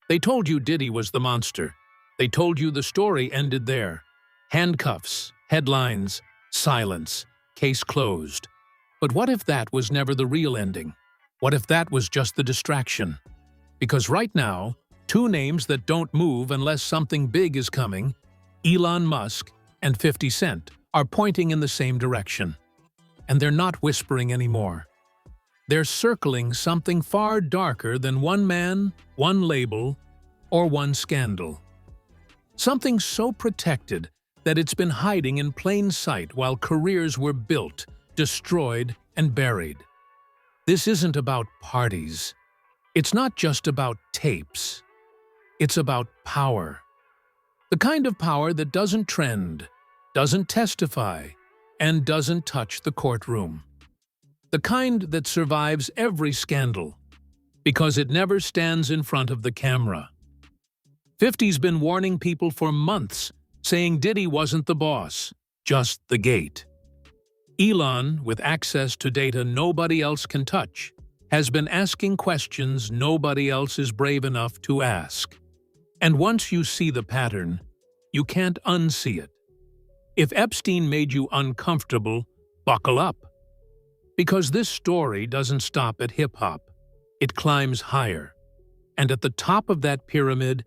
They told you Diddy was the monster. They told you the story ended there. Handcuffs, headlines, silence, case closed. But what if that was never the real ending? What if that was just the distraction? Because right now, two names that don't move unless something big is coming, Elon Musk and 50 Cent, are pointing in the same direction. And they're not whispering anymore. They're circling something far darker than one man, one label, or one scandal. Something so protected that it's been hiding in plain sight while careers were built, destroyed, and buried. This isn't about parties. It's not just about tapes. It's about power. The kind of power that doesn't trend, doesn't testify, and doesn't touch the courtroom. The kind that survives every scandal, because it never stands in front of the camera. 50's been warning people for months, saying Diddy wasn't the boss, just the gate. Elon, with access to data nobody else can touch, has been asking questions nobody else is brave enough to ask. And once you see the pattern, you can't unsee it. If Epstein made you uncomfortable, buckle up. Because this story doesn't stop at hip-hop. It climbs higher. And at the top of that pyramid,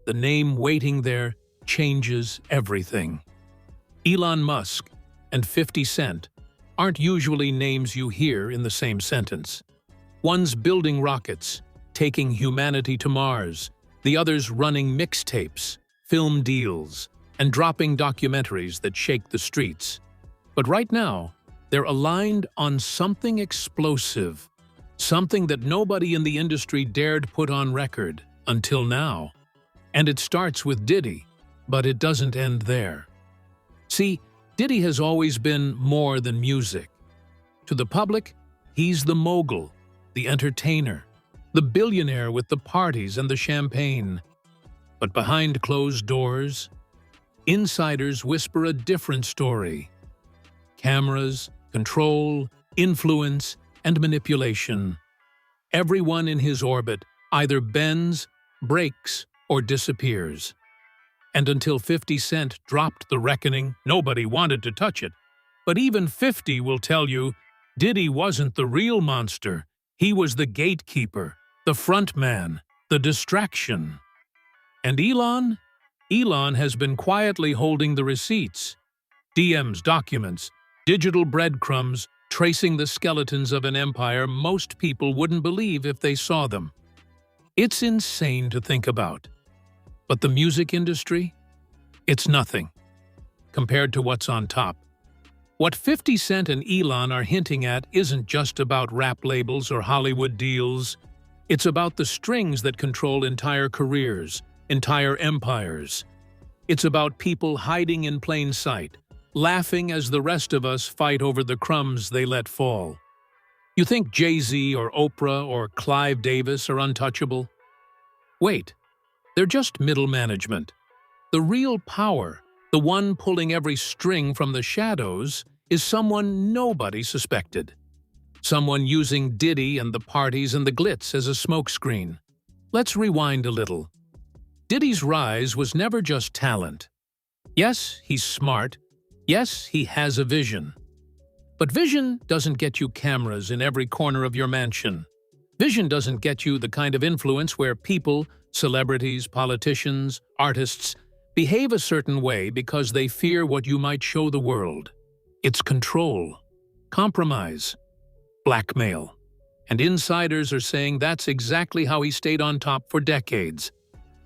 the name waiting there changes everything. Elon Musk and 50 Cent aren't usually names you hear in the same sentence. One's building rockets, taking humanity to Mars, the other's running mixtapes, film deals, and dropping documentaries that shake the streets. But right now, they're aligned on something explosive, something that nobody in the industry dared put on record until now. And it starts with Diddy, but it doesn't end there. See, Diddy has always been more than music. To the public, he's the mogul, the entertainer, the billionaire with the parties and the champagne. But behind closed doors, insiders whisper a different story. Cameras, control, influence, and manipulation. Everyone in his orbit either bends, breaks, or disappears. And until 50 Cent dropped the reckoning, nobody wanted to touch it. But even 50 will tell you, Diddy wasn't the real monster. He was the gatekeeper, the front man, the distraction. And Elon? Elon has been quietly holding the receipts. DMs, documents, digital breadcrumbs, tracing the skeletons of an empire most people wouldn't believe if they saw them. It's insane to think about. But the music industry? It's nothing compared to what's on top. What 50 Cent and Elon are hinting at isn't just about rap labels or Hollywood deals. It's about the strings that control entire careers, entire empires. It's about people hiding in plain sight, laughing as the rest of us fight over the crumbs they let fall. You think Jay-Z or Oprah or Clive Davis are untouchable? Wait, they're just middle management. The real power, the one pulling every string from the shadows, is someone nobody suspected. Someone using Diddy and the parties and the glitz as a smokescreen. Let's rewind a little. Diddy's rise was never just talent. Yes, he's smart. Yes, he has a vision. But vision doesn't get you cameras in every corner of your mansion. Vision doesn't get you the kind of influence where people, celebrities, politicians, artists, behave a certain way because they fear what you might show the world. It's control, compromise, blackmail. And insiders are saying that's exactly how he stayed on top for decades.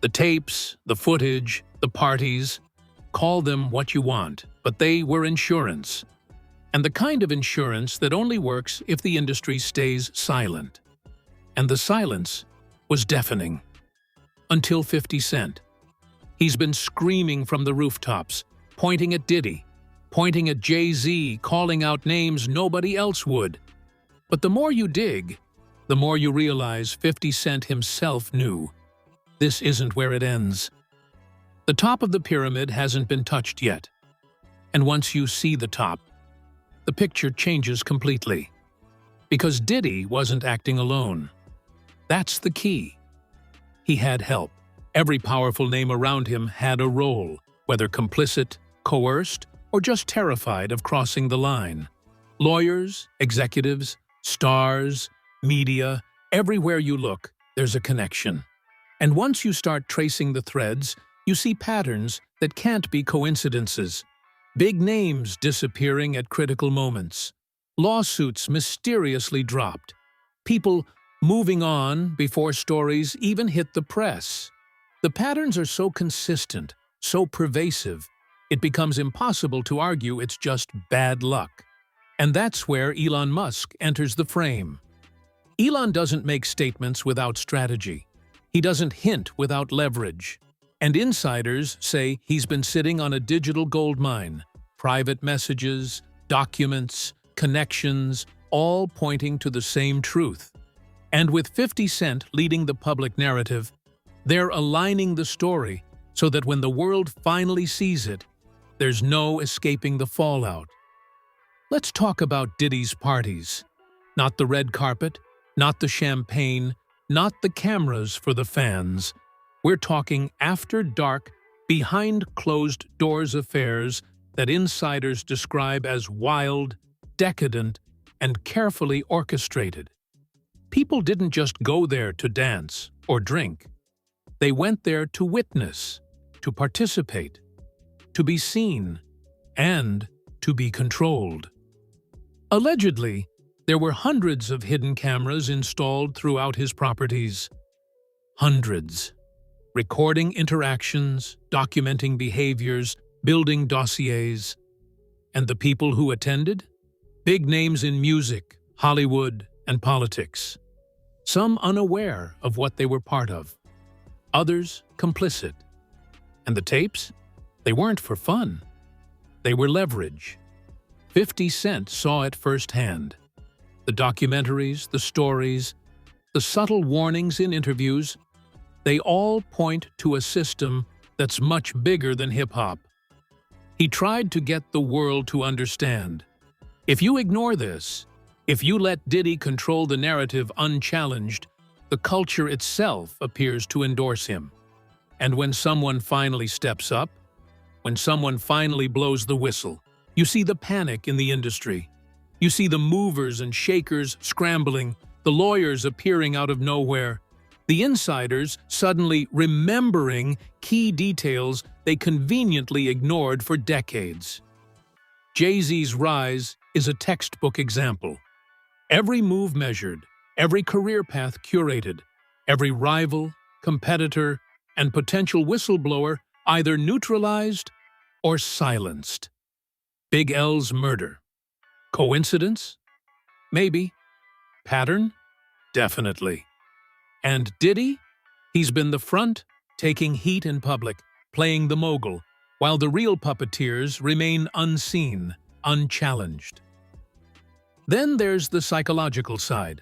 The tapes, the footage, the parties, call them what you want, but they were insurance. And the kind of insurance that only works if the industry stays silent. And the silence was deafening. Until 50 Cent. He's been screaming from the rooftops, pointing at Diddy, pointing at Jay-Z, calling out names nobody else would. But the more you dig, the more you realize 50 Cent himself knew. This isn't where it ends. The top of the pyramid hasn't been touched yet. And once you see the top, the picture changes completely. Because Diddy wasn't acting alone. That's the key. He had help. Every powerful name around him had a role, whether complicit, coerced, or just terrified of crossing the line. Lawyers, executives, stars, media, everywhere you look, there's a connection. And once you start tracing the threads, you see patterns that can't be coincidences. Big names disappearing at critical moments. Lawsuits mysteriously dropped. People moving on before stories even hit the press. The patterns are so consistent, so pervasive, it becomes impossible to argue it's just bad luck. And that's where Elon Musk enters the frame. Elon doesn't make statements without strategy. He doesn't hint without leverage. And insiders say he's been sitting on a digital gold mine. Private messages, documents, connections, all pointing to the same truth. And with 50 Cent leading the public narrative, they're aligning the story so that when the world finally sees it, there's no escaping the fallout. Let's talk about Diddy's parties. Not the red carpet, not the champagne, not the cameras for the fans. We're talking after-dark, behind-closed-doors affairs that insiders describe as wild, decadent, and carefully orchestrated. People didn't just go there to dance or drink. They went there to witness, to participate, to be seen, and to be controlled. Allegedly, there were hundreds of hidden cameras installed throughout his properties. Hundreds. Recording interactions, documenting behaviors, building dossiers. And the people who attended? Big names in music, Hollywood, and politics. Some unaware of what they were part of. Others complicit. And the tapes? They weren't for fun. They were leverage. 50 Cent saw it firsthand. The documentaries, the stories, the subtle warnings in interviews, they all point to a system that's much bigger than hip-hop. He tried to get the world to understand. If you ignore this, if you let Diddy control the narrative unchallenged, the culture itself appears to endorse him. And when someone finally steps up, when someone finally blows the whistle, you see the panic in the industry. You see the movers and shakers scrambling, the lawyers appearing out of nowhere, the insiders suddenly remembering key details they conveniently ignored for decades. Jay-Z's rise is a textbook example. Every move measured, every career path curated, every rival, competitor, and potential whistleblower either neutralized or silenced. Big L's murder. Coincidence? Maybe. Pattern? Definitely. And Diddy? He's been the front, taking heat in public, playing the mogul, while the real puppeteers remain unseen, unchallenged. Then there's the psychological side.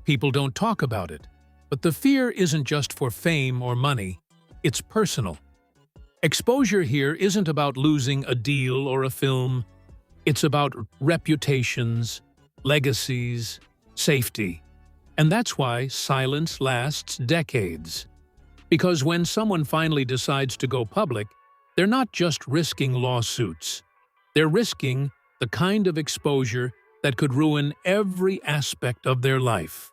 People don't talk about it, but the fear isn't just for fame or money, it's personal. Exposure here isn't about losing a deal or a film. It's about reputations, legacies, safety. And that's why silence lasts decades. Because when someone finally decides to go public, they're not just risking lawsuits. They're risking the kind of exposure that could ruin every aspect of their life.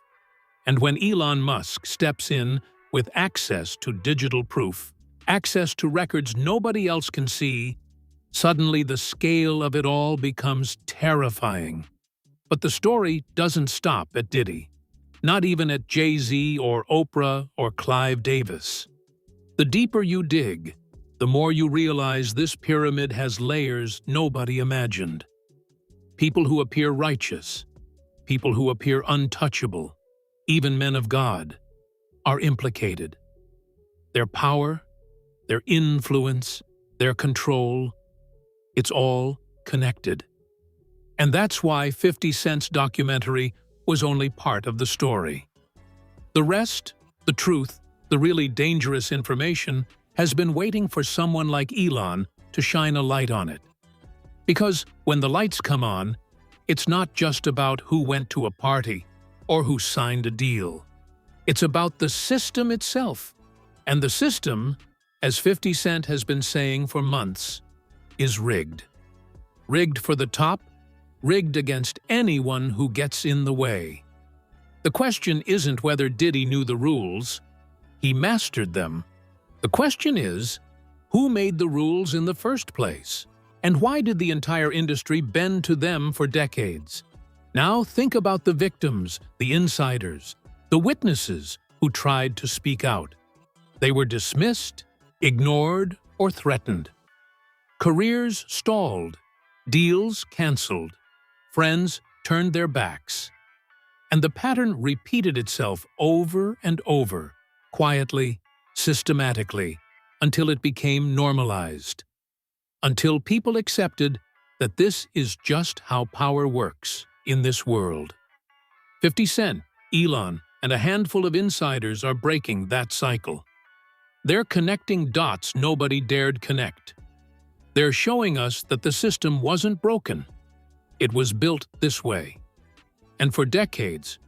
And when Elon Musk steps in with access to digital proof, access to records nobody else can see, suddenly the scale of it all becomes terrifying. But the story doesn't stop at Diddy. Not even at Jay-Z or Oprah or Clive Davis. The deeper you dig, the more you realize this pyramid has layers nobody imagined. People who appear righteous, people who appear untouchable, even men of God, are implicated. Their power, their influence, their control, it's all connected. And that's why 50 Cent's documentary was only part of the story. The rest, the truth, the really dangerous information, has been waiting for someone like Elon to shine a light on it. Because when the lights come on, it's not just about who went to a party or who signed a deal. It's about the system itself And the system, as 50 Cent has been saying for months, is rigged. Rigged for the top, rigged against anyone who gets in the way. The question isn't whether Diddy knew the rules. He mastered them. The question is, who made the rules in the first place? And why did the entire industry bend to them for decades? Now think about the victims, the insiders, the witnesses who tried to speak out. They were dismissed, ignored, or threatened. Careers stalled, deals canceled, friends turned their backs. And the pattern repeated itself over and over, quietly, systematically, until it became normalized. Until people accepted that this is just how power works in this world. 50 Cent, Elon, and a handful of insiders are breaking that cycle. They're connecting dots nobody dared connect. They're showing us that the system wasn't broken. It was built this way. And for decades,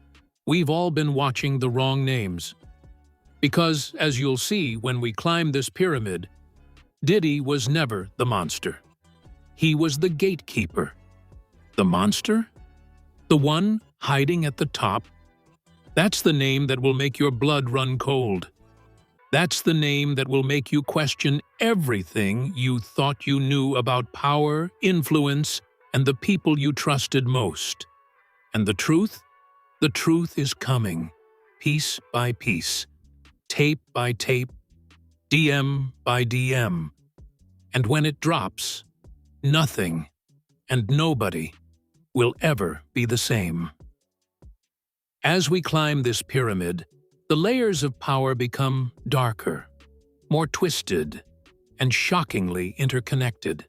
we've all been watching the wrong names. Because, as you'll see when we climb this pyramid, Diddy was never the monster. He was the gatekeeper. The monster? The one hiding at the top? That's the name that will make your blood run cold. That's the name that will make you question everything you thought you knew about power, influence, and the people you trusted most. And the truth? The truth is coming, piece by piece, tape by tape, DM by DM. And when it drops, nothing and nobody will ever be the same. As we climb this pyramid, the layers of power become darker, more twisted, and shockingly interconnected.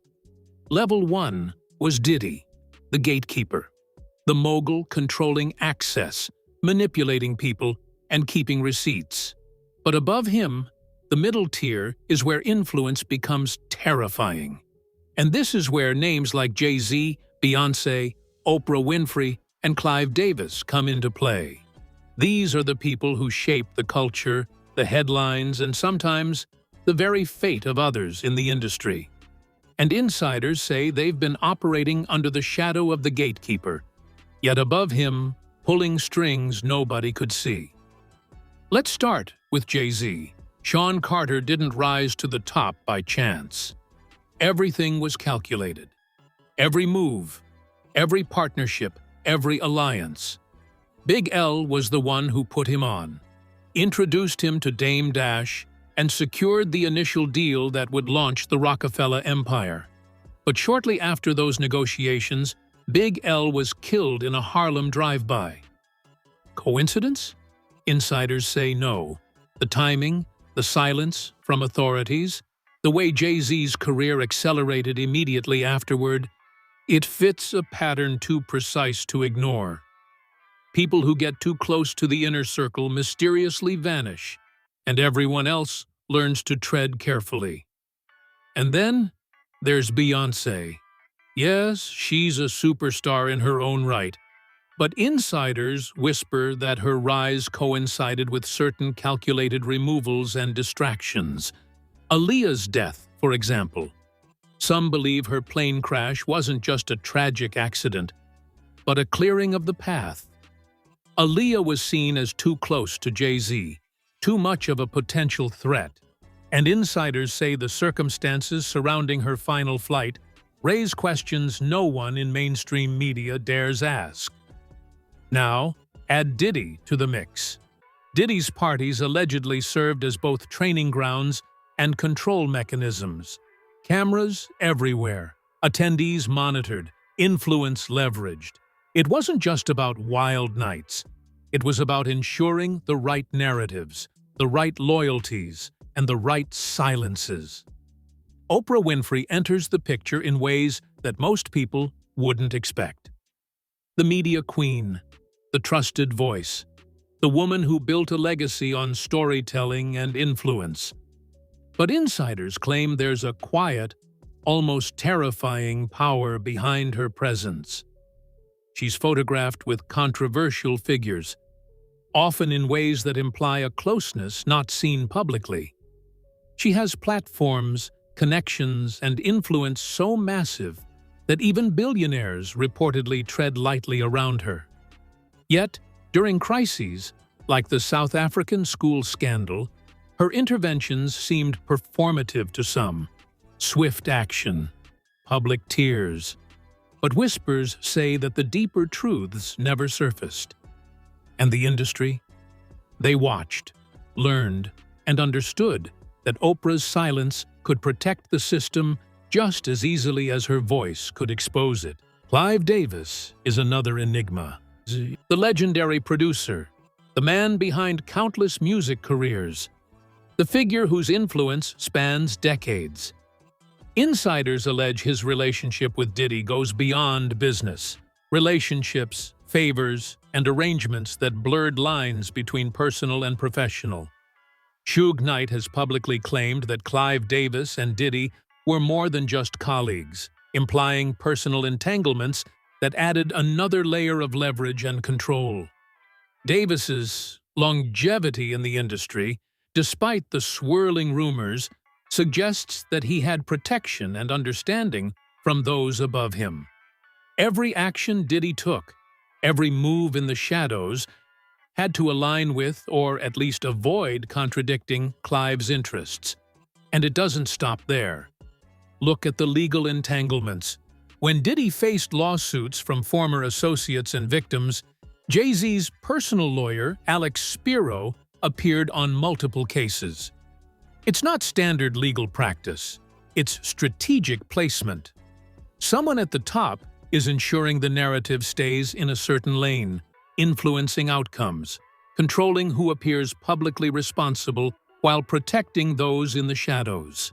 Level 1 was Diddy, the gatekeeper, the mogul controlling access, manipulating people, and keeping receipts. But above him, the middle tier is where influence becomes terrifying. And this is where names like Jay-Z, Beyoncé, Oprah Winfrey, and Clive Davis come into play. These are the people who shape the culture, the headlines, and sometimes the very fate of others in the industry. And insiders say they've been operating under the shadow of the gatekeeper, yet above him, pulling strings nobody could see. Let's start with Jay-Z. Sean Carter didn't rise to the top by chance. Everything was calculated. Every move, every partnership, every alliance. Big L was the one who put him on, introduced him to Dame Dash, and secured the initial deal that would launch the Rockefeller empire. But shortly after those negotiations, Big L was killed in a Harlem drive-by. Coincidence? Insiders say no. The timing, the silence from authorities, the way Jay-Z's career accelerated immediately afterward, it fits a pattern too precise to ignore. People who get too close to the inner circle mysteriously vanish, and everyone else learns to tread carefully. And then there's Beyoncé. Yes, she's a superstar in her own right, but insiders whisper that her rise coincided with certain calculated removals and distractions. Aaliyah's death, for example. Some believe her plane crash wasn't just a tragic accident, but a clearing of the path. Aaliyah was seen as too close to Jay-Z, too much of a potential threat, and insiders say the circumstances surrounding her final flight raise questions no one in mainstream media dares ask. Now, add Diddy to the mix. Diddy's parties allegedly served as both training grounds and control mechanisms. Cameras everywhere, attendees monitored, influence leveraged. It wasn't just about wild nights. It was about ensuring the right narratives, the right loyalties, and the right silences. Oprah Winfrey enters the picture in ways that most people wouldn't expect. The media queen, the trusted voice, the woman who built a legacy on storytelling and influence. But insiders claim there's a quiet, almost terrifying power behind her presence. She's photographed with controversial figures, often in ways that imply a closeness not seen publicly. She has platforms, connections, and influence so massive that even billionaires reportedly tread lightly around her. Yet, during crises, like the South African school scandal, her interventions seemed performative to some. Swift action, public tears. But whispers say that the deeper truths never surfaced. And the industry? They watched, learned, and understood that Oprah's silence could protect the system just as easily as her voice could expose it. Clive Davis is another enigma. The legendary producer, the man behind countless music careers, the figure whose influence spans decades. Insiders allege his relationship with Diddy goes beyond business. Relationships, favors, and arrangements that blurred lines between personal and professional. Suge Knight has publicly claimed that Clive Davis and Diddy were more than just colleagues, implying personal entanglements that added another layer of leverage and control. Davis's longevity in the industry, despite the swirling rumors, suggests that he had protection and understanding from those above him. Every action Diddy took, every move in the shadows, had to align with or at least avoid contradicting Clive's interests. And it doesn't stop there. Look at the legal entanglements. When Diddy faced lawsuits from former associates and victims, Jay-Z's personal lawyer, Alex Spiro, appeared on multiple cases. It's not standard legal practice. It's strategic placement. Someone at the top is ensuring the narrative stays in a certain lane, influencing outcomes, controlling who appears publicly responsible while protecting those in the shadows.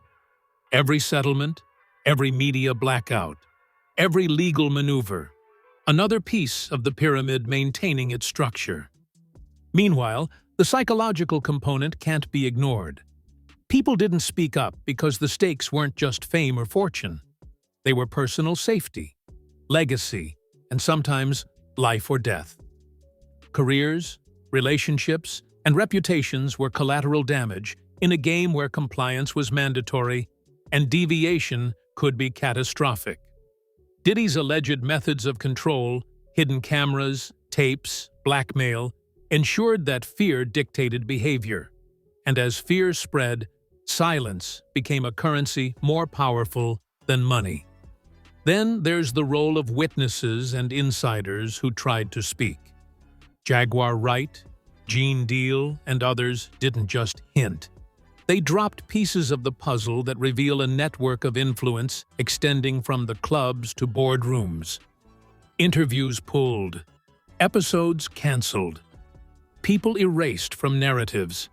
Every settlement, every media blackout, every legal maneuver, another piece of the pyramid maintaining its structure. Meanwhile, the psychological component can't be ignored. People didn't speak up because the stakes weren't just fame or fortune. They were personal safety, legacy, and sometimes life or death. Careers, relationships, and reputations were collateral damage in a game where compliance was mandatory and deviation could be catastrophic. Diddy's alleged methods of control, hidden cameras, tapes, blackmail, ensured that fear dictated behavior. And as fear spread, silence became a currency more powerful than money. Then there's the role of witnesses and insiders who tried to speak. Jaguar Wright, Gene Deal, and others didn't just hint. They dropped pieces of the puzzle that reveal a network of influence extending from the clubs to boardrooms. Interviews pulled, episodes canceled, people erased from narratives.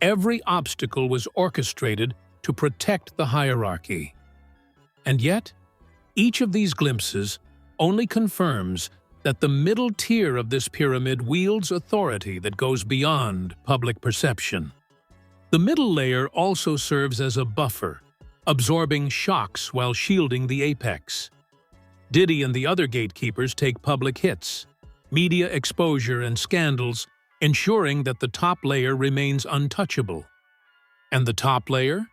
Every obstacle was orchestrated to protect the hierarchy. And yet, each of these glimpses only confirms that the middle tier of this pyramid wields authority that goes beyond public perception. The middle layer also serves as a buffer, absorbing shocks while shielding the apex. Diddy and the other gatekeepers take public hits, media exposure and scandals, ensuring that the top layer remains untouchable. And the top layer?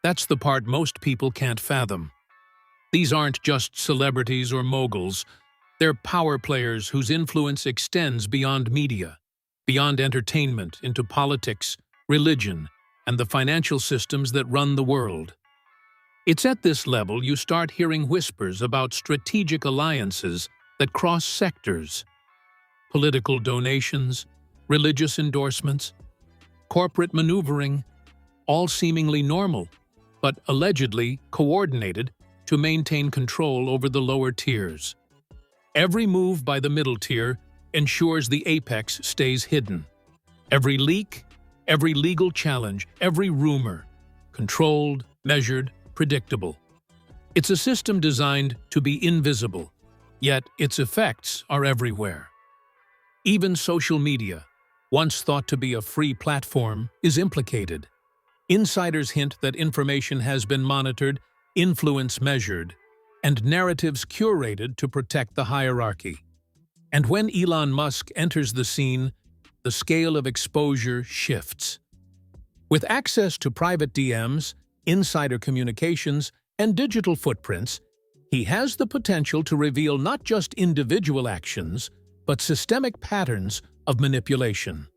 That's the part most people can't fathom. These aren't just celebrities or moguls. They're power players whose influence extends beyond media, beyond entertainment, into politics, religion, and the financial systems that run the world. It's at this level you start hearing whispers about strategic alliances that cross sectors. Political donations, religious endorsements, corporate maneuvering, all seemingly normal, but allegedly coordinated to maintain control over the lower tiers. Every move by the middle tier ensures the apex stays hidden. Every leak, every legal challenge, every rumor, controlled, measured, predictable. It's a system designed to be invisible, yet its effects are everywhere. Even social media, once thought to be a free platform, is implicated. Insiders hint that information has been monitored, influence measured, and narratives curated to protect the hierarchy. And when Elon Musk enters the scene, the scale of exposure shifts. With access to private DMs, insider communications, and digital footprints, he has the potential to reveal not just individual actions, but systemic patterns of manipulation.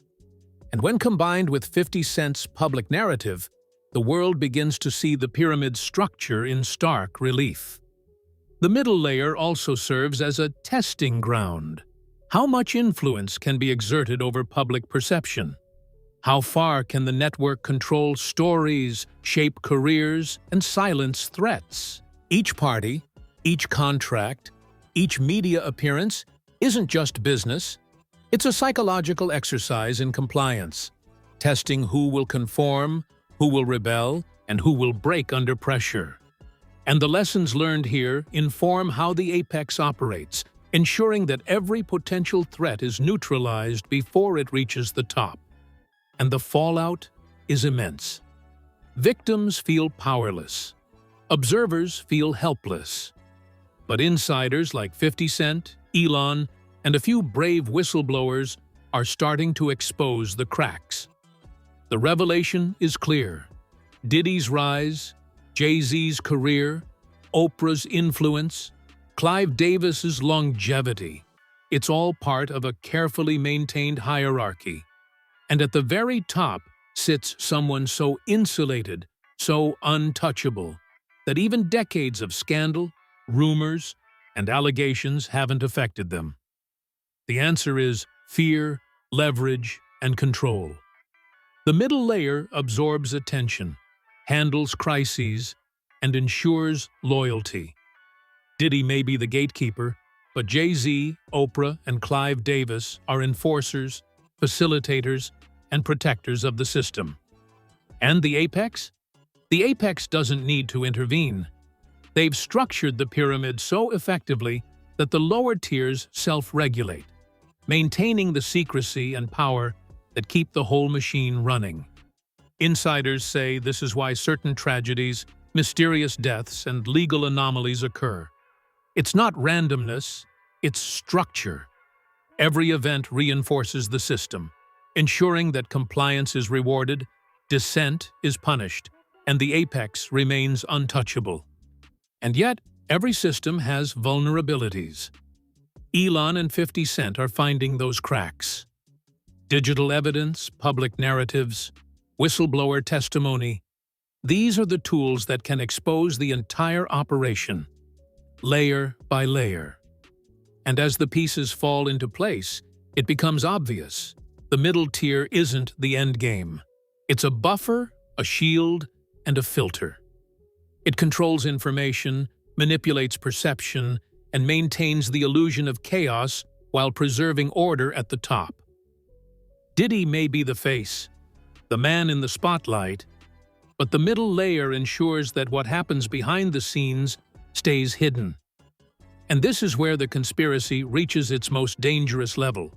And when combined with 50 Cent's public narrative, the world begins to see the pyramid's structure in stark relief. The middle layer also serves as a testing ground. How much influence can be exerted over public perception? How far can the network control stories, shape careers, and silence threats? Each party, each contract, each media appearance isn't just business. It's a psychological exercise in compliance, testing who will conform, who will rebel, and who will break under pressure. And the lessons learned here inform how the apex operates, ensuring that every potential threat is neutralized before it reaches the top. And the fallout is immense. Victims feel powerless. Observers feel helpless. But insiders like 50 Cent, Elon, and a few brave whistleblowers are starting to expose the cracks. The revelation is clear. Diddy's rise, Jay-Z's career, Oprah's influence, Clive Davis's longevity. It's all part of a carefully maintained hierarchy. And at the very top sits someone so insulated, so untouchable, that even decades of scandal, rumors, and allegations haven't affected them. The answer is fear, leverage, and control. The middle layer absorbs attention, handles crises, and ensures loyalty. Diddy may be the gatekeeper, but Jay-Z, Oprah, and Clive Davis are enforcers, facilitators, and protectors of the system. And the apex? The apex doesn't need to intervene. They've structured the pyramid so effectively that the lower tiers self-regulate, maintaining the secrecy and power that keep the whole machine running. Insiders say this is why certain tragedies, mysterious deaths, and legal anomalies occur. It's not randomness, it's structure. Every event reinforces the system, ensuring that compliance is rewarded, dissent is punished, and the apex remains untouchable. And yet, every system has vulnerabilities. Elon and 50 Cent are finding those cracks. Digital evidence, public narratives, whistleblower testimony, these are the tools that can expose the entire operation, layer by layer. And as the pieces fall into place, it becomes obvious. The middle tier isn't the end game. It's a buffer, a shield, and a filter. It controls information, manipulates perception, and maintains the illusion of chaos while preserving order at the top. Diddy may be the face, the man in the spotlight, but the middle layer ensures that what happens behind the scenes stays hidden. And this is where the conspiracy reaches its most dangerous level,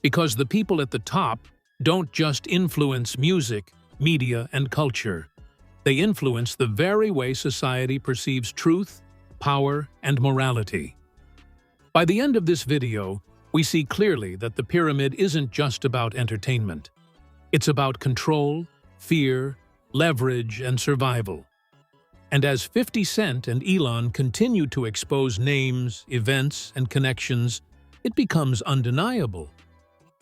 because the people at the top don't just influence music, media, and culture. They influence the very way society perceives truth, power, and morality. By the end of this video, we see clearly that the pyramid isn't just about entertainment. It's about control, fear, leverage, and survival. And as 50 Cent and Elon continue to expose names, events, and connections, it becomes undeniable.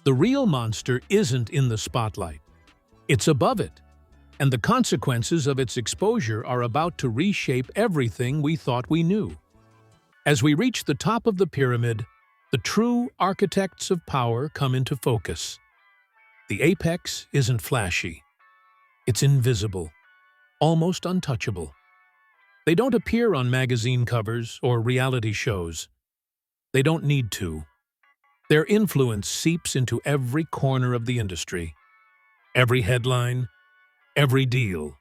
The real monster isn't in the spotlight. It's above it. And the consequences of its exposure are about to reshape everything we thought we knew. As we reach the top of the pyramid, the true architects of power come into focus. The apex isn't flashy. It's invisible, almost untouchable. They don't appear on magazine covers or reality shows. They don't need to. Their influence seeps into every corner of the industry, every headline, every deal.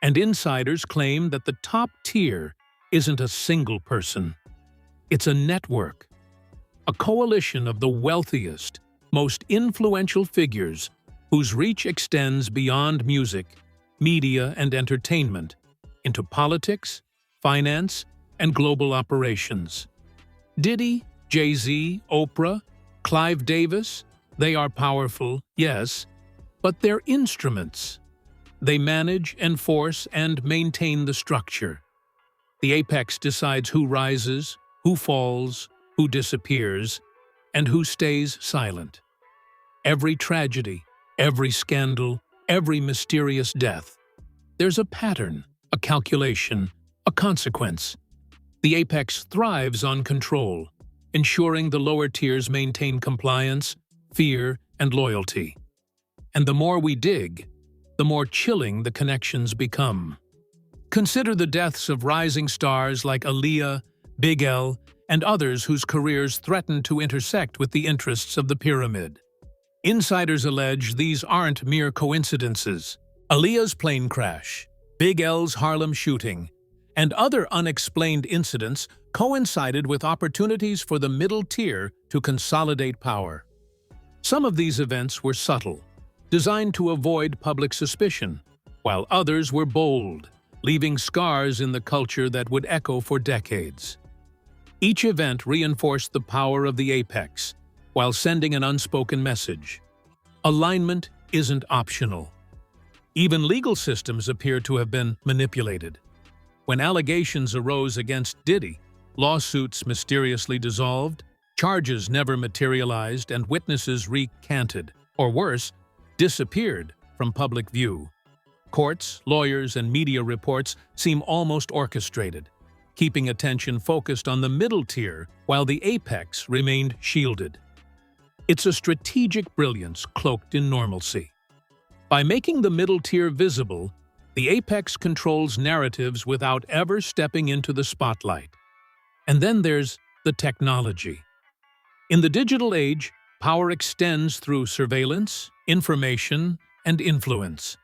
And insiders claim that the top tier isn't a single person. It's a network, a coalition of the wealthiest, most influential figures whose reach extends beyond music, media, and entertainment into politics, finance, and global operations. Diddy, Jay-Z, Oprah, Clive Davis, they are powerful, yes, but they're instruments. They manage, enforce, and maintain the structure. The apex decides who rises, who falls, who disappears, and who stays silent. Every tragedy, every scandal, every mysterious death. There's a pattern, a calculation, a consequence. The apex thrives on control, ensuring the lower tiers maintain compliance, fear, and loyalty. And the more we dig, the more chilling the connections become. Consider the deaths of rising stars like Aaliyah, Big L, and others whose careers threaten to intersect with the interests of the pyramid. Insiders allege these aren't mere coincidences. Aaliyah's plane crash, Big L's Harlem shooting, and other unexplained incidents coincided with opportunities for the middle tier to consolidate power. Some of these events were subtle, designed to avoid public suspicion, while others were bold, leaving scars in the culture that would echo for decades. Each event reinforced the power of the apex, while sending an unspoken message. Alignment isn't optional. Even legal systems appear to have been manipulated. When allegations arose against Diddy, lawsuits mysteriously dissolved, charges never materialized, and witnesses recanted, or worse, disappeared from public view. Courts, lawyers, and media reports seem almost orchestrated, keeping attention focused on the middle tier while the apex remained shielded. It's a strategic brilliance cloaked in normalcy. By making the middle tier visible, the apex controls narratives without ever stepping into the spotlight. And then there's the technology. In the digital age, power extends through surveillance, information, and influence.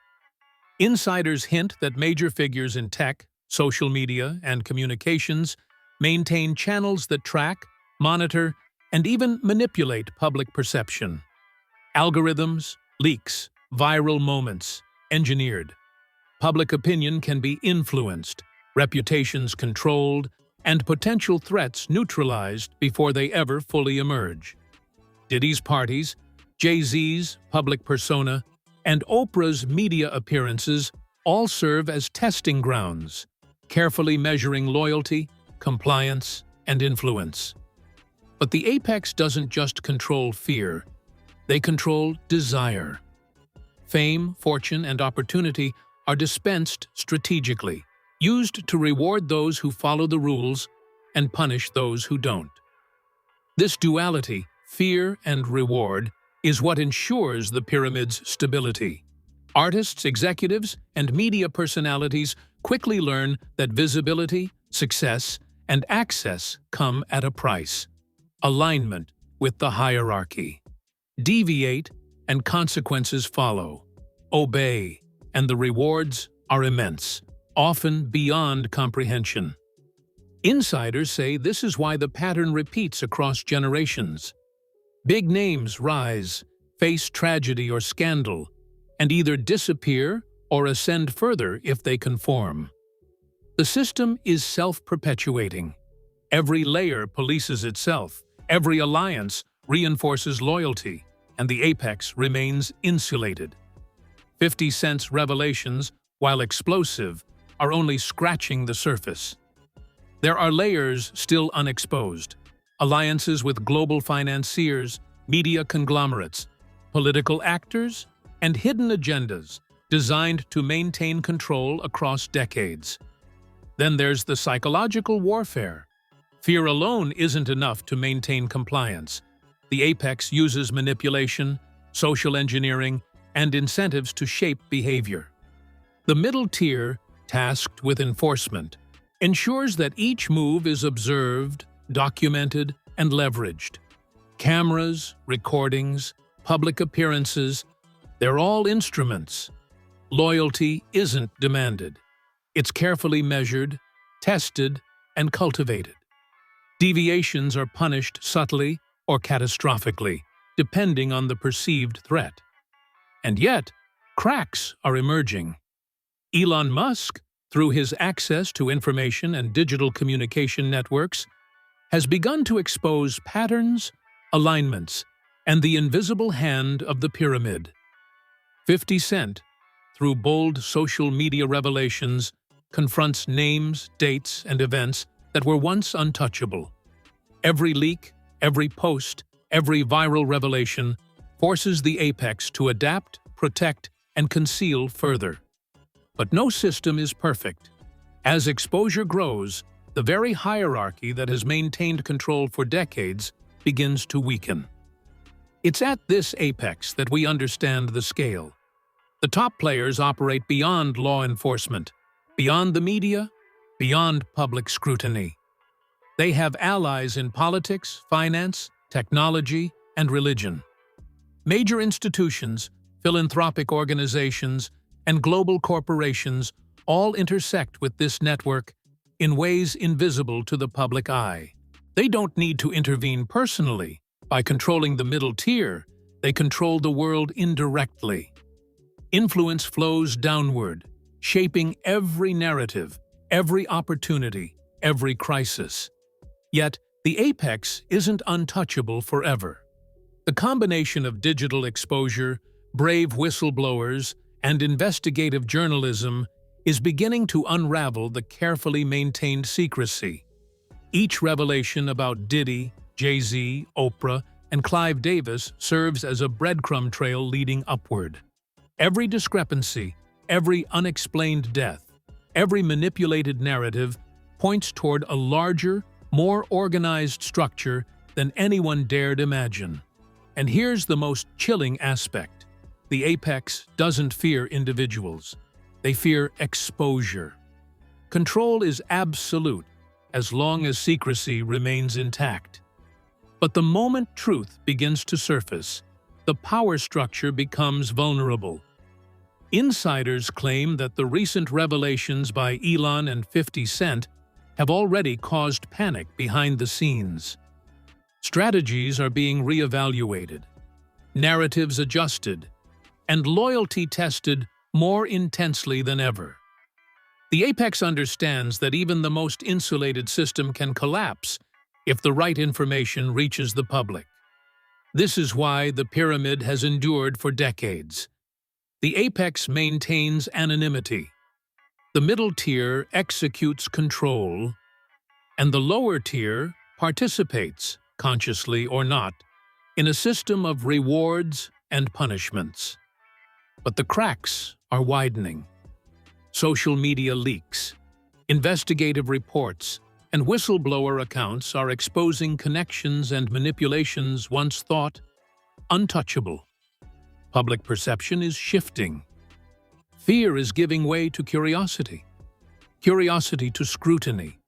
Insiders hint that major figures in tech, social media, and communications maintain channels that track, monitor, and even manipulate public perception. Algorithms, leaks, viral moments, engineered. Public opinion can be influenced, reputations controlled, and potential threats neutralized before they ever fully emerge. Diddy's parties, Jay-Z's public persona, and Oprah's media appearances all serve as testing grounds, carefully measuring loyalty, compliance, and influence. But the apex doesn't just control fear, they control desire. Fame, fortune, and opportunity are dispensed strategically, used to reward those who follow the rules and punish those who don't. This duality, fear and reward, is what ensures the pyramid's stability. Artists, executives, and media personalities quickly learn that visibility, success, and access come at a price. Alignment with the hierarchy. Deviate, and consequences follow. Obey, and the rewards are immense, often beyond comprehension. Insiders say this is why the pattern repeats across generations. Big names rise, face tragedy or scandal, and either disappear or ascend further if they conform. The system is self-perpetuating. Every layer polices itself, every alliance reinforces loyalty, and the apex remains insulated. 50 Cent's revelations, while explosive, are only scratching the surface. There are layers still unexposed. Alliances with global financiers, media conglomerates, political actors, and hidden agendas designed to maintain control across decades. Then there's the psychological warfare. Fear alone isn't enough to maintain compliance. The apex uses manipulation, social engineering, and incentives to shape behavior. The middle tier, tasked with enforcement, ensures that each move is observed, documented, and leveraged. Cameras, recordings, public appearances, they're all instruments. Loyalty isn't demanded. It's carefully measured, tested, and cultivated. Deviations are punished subtly or catastrophically, depending on the perceived threat. And yet, cracks are emerging. Elon Musk, through his access to information and digital communication networks, has begun to expose patterns, alignments, and the invisible hand of the pyramid. 50 Cent, through bold social media revelations, confronts names, dates, and events that were once untouchable. Every leak, every post, every viral revelation forces the apex to adapt, protect, and conceal further. But no system is perfect. As exposure grows, the very hierarchy that has maintained control for decades begins to weaken. It's at this apex that we understand the scale. The top players operate beyond law enforcement, beyond the media, beyond public scrutiny. They have allies in politics, finance, technology, and religion. Major institutions, philanthropic organizations, and global corporations all intersect with this network in ways invisible to the public eye. They don't need to intervene personally. By controlling the middle tier, they control the world indirectly. Influence flows downward, shaping every narrative, every opportunity, every crisis. Yet, the apex isn't untouchable forever. The combination of digital exposure, brave whistleblowers, and investigative journalism is beginning to unravel the carefully maintained secrecy. Each revelation about Diddy, Jay-Z, Oprah, and Clive Davis serves as a breadcrumb trail leading upward. Every discrepancy, every unexplained death, every manipulated narrative points toward a larger, more organized structure than anyone dared imagine. And here's the most chilling aspect. The apex doesn't fear individuals. They fear exposure. Control is absolute as long as secrecy remains intact. But the moment truth begins to surface, the power structure becomes vulnerable. Insiders claim that the recent revelations by Elon and 50 Cent have already caused panic behind the scenes. Strategies are being reevaluated, narratives adjusted, and loyalty tested more intensely than ever. The apex understands that even the most insulated system can collapse if the right information reaches the public. This is why the pyramid has endured for decades. The apex maintains anonymity. The middle tier executes control, and the lower tier participates, consciously or not, in a system of rewards and punishments. But the cracks are widening. Social media leaks, investigative reports, and whistleblower accounts are exposing connections and manipulations once thought untouchable. Public perception is shifting. Fear is giving way to curiosity, curiosity to scrutiny,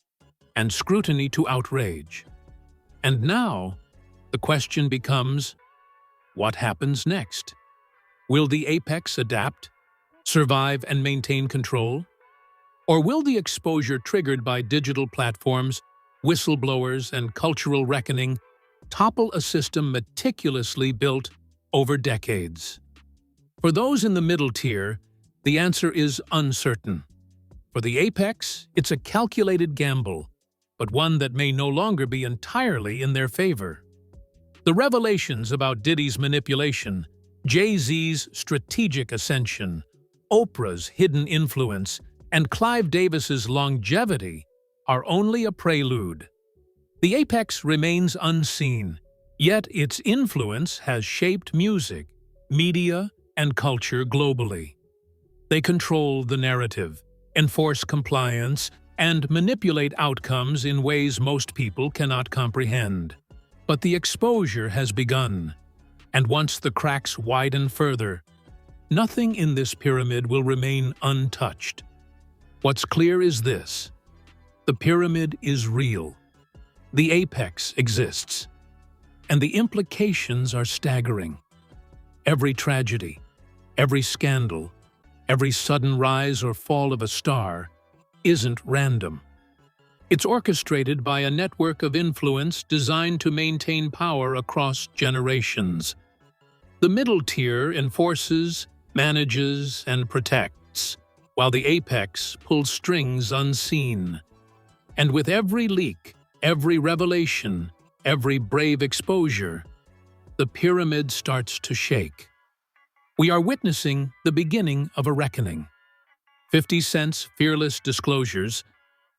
and scrutiny to outrage. And now, the question becomes, what happens next? Will the apex adapt, survive, and maintain control? Or will the exposure triggered by digital platforms, whistleblowers, and cultural reckoning topple a system meticulously built over decades? For those in the middle tier, the answer is uncertain. For the apex, it's a calculated gamble, but one that may no longer be entirely in their favor. The revelations about Diddy's manipulation, Jay-Z's strategic ascension, Oprah's hidden influence, and Clive Davis's longevity are only a prelude. The apex remains unseen, yet its influence has shaped music, media, and culture globally. They control the narrative, enforce compliance, and manipulate outcomes in ways most people cannot comprehend. But the exposure has begun, and once the cracks widen further, nothing in this pyramid will remain untouched. What's clear is this: the pyramid is real. The apex exists, and the implications are staggering. Every tragedy, every scandal, every sudden rise or fall of a star isn't random. It's orchestrated by a network of influence designed to maintain power across generations. The middle tier enforces, manages, and protects, while the apex pulls strings unseen. And with every leak, every revelation, every brave exposure, the pyramid starts to shake. We are witnessing the beginning of a reckoning. 50 Cent's fearless disclosures,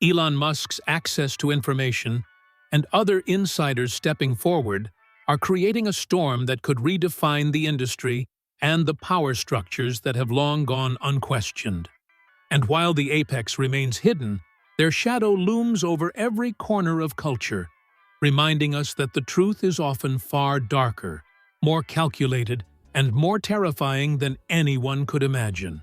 Elon Musk's access to information, and other insiders stepping forward are creating a storm that could redefine the industry and the power structures that have long gone unquestioned. And while the apex remains hidden, their shadow looms over every corner of culture, reminding us that the truth is often far darker, more calculated, and more terrifying than anyone could imagine.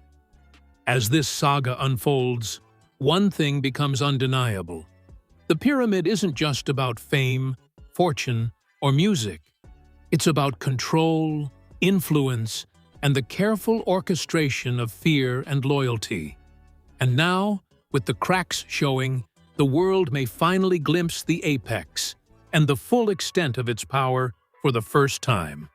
As this saga unfolds, one thing becomes undeniable. The pyramid isn't just about fame, fortune, or music. It's about control, influence, and the careful orchestration of fear and loyalty. And now, with the cracks showing, the world may finally glimpse the apex and the full extent of its power for the first time.